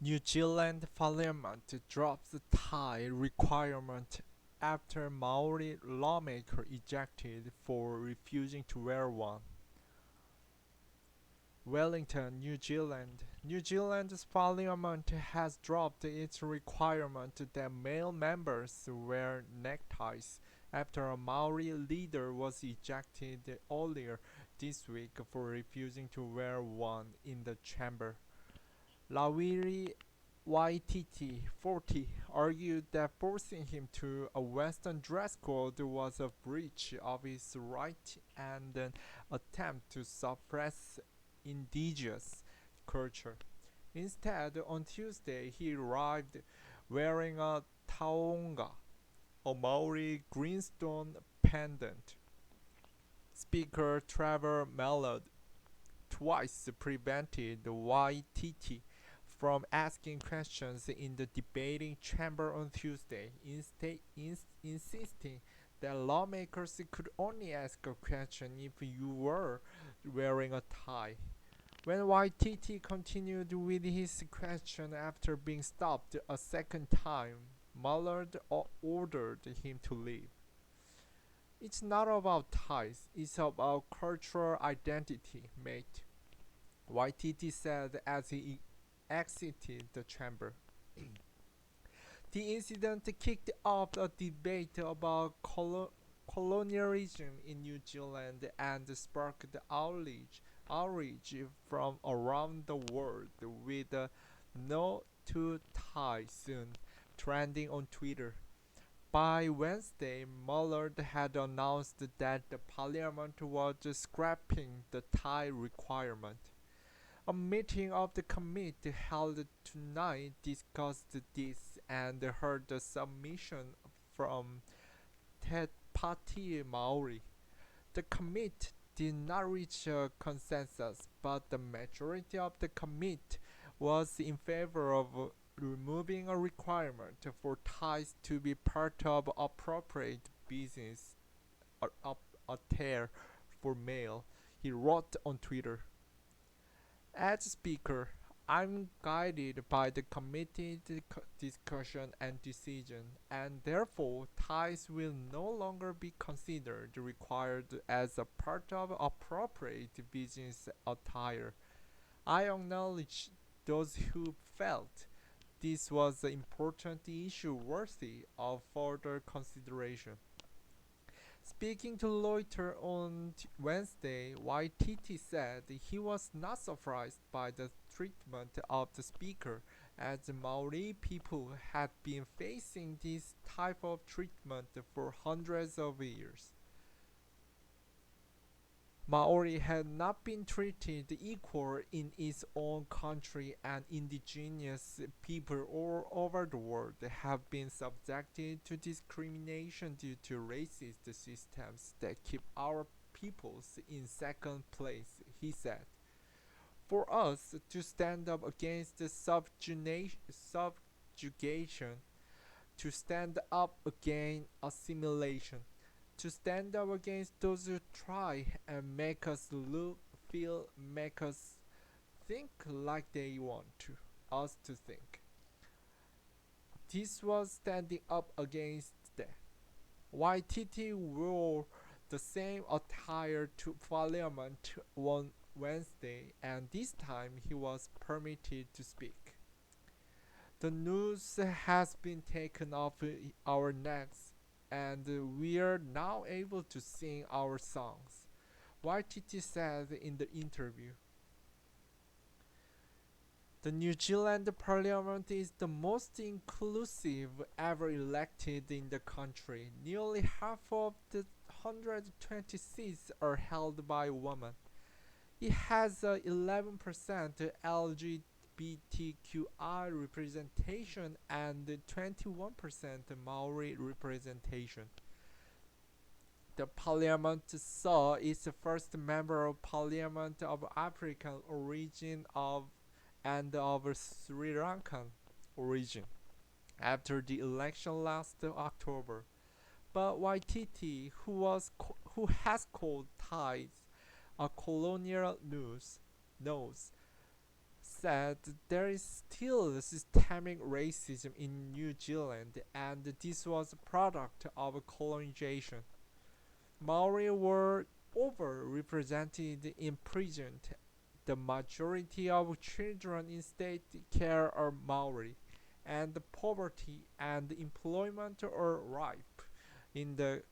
New Zealand Parliament drops tie requirement after Māori lawmaker ejected for refusing to wear one. Wellington, New Zealand. New Zealand's parliament has dropped its requirement that male members wear neckties after a Maori leader was ejected earlier this week for refusing to wear one in the chamber. Lawiri Waititi, 40, argued that forcing him to a Western dress code was a breach of his right and an attempt to suppress indigenous culture. Instead, on Tuesday, he arrived wearing a taonga, a Maori greenstone pendant. Speaker Trevor Mallard twice prevented Waititi from asking questions in the debating chamber on Tuesday, insisting that lawmakers could only ask a question if you were wearing a tie. When Waititi continued with his question after being stopped a second time, Mullard ordered him to leave. It's not about ties, it's about cultural identity, mate, Waititi said as he exited the chamber. The incident kicked off a debate about colonialism in New Zealand and sparked outrage from around the world, with "No to Tie Soon" trending on Twitter. By Wednesday, Mullard had announced that the parliament was scrapping the tie requirement. A meeting of the committee held tonight discussed this and heard the submission from Te Pāti Māori. The committee did not reach a consensus, but the majority of the committee was in favor of removing a requirement for ties to be part of appropriate business attire for male, he wrote on Twitter. As Speaker, I'm guided by the committee discussion and decision, and therefore ties will no longer be considered required as a part of appropriate business attire. I acknowledge those who felt this was an important issue worthy of further consideration. Speaking to Reuters on Wednesday, Waititi said he was not surprised by the treatment of the speaker, as the Maori people had been facing this type of treatment for hundreds of years. Maori had not been treated equal in its own country, and indigenous people all over the world have been subjected to discrimination due to racist systems that keep our peoples in second place, he said. For us to stand up against the subjugation, to stand up against assimilation, to stand up against those who try and make us look, feel, make us think like they want to, us to think. This was standing up against that. YTT wore the same attire to Parliament on Wednesday, and this time he was permitted to speak. The noose has been taken off our necks, and we are now able to sing our songs, YTT said in the interview. The New Zealand Parliament is the most inclusive ever elected in the country. Nearly half of the 120 seats are held by women. It has a 11% LGBTQI representation and 21% Maori representation. The parliament saw its first member of parliament of African origin and of Sri Lankan origin after the election last October. But Waititi, who has called ties a colonial nose, said there is still systemic racism in New Zealand and this was a product of colonization. Maori were overrepresented in prison. The majority of children in state care are Maori, and poverty and employment are ripe in the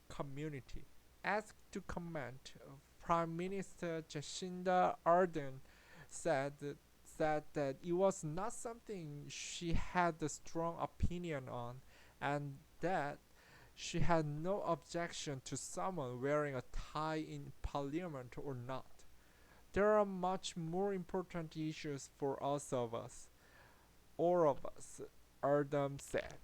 community. Asked to comment, Prime Minister Jacinda Ardern said said that it was not something she had a strong opinion on, and that she had no objection to someone wearing a tie in parliament or not. There are much more important issues for all of us, Ardern said.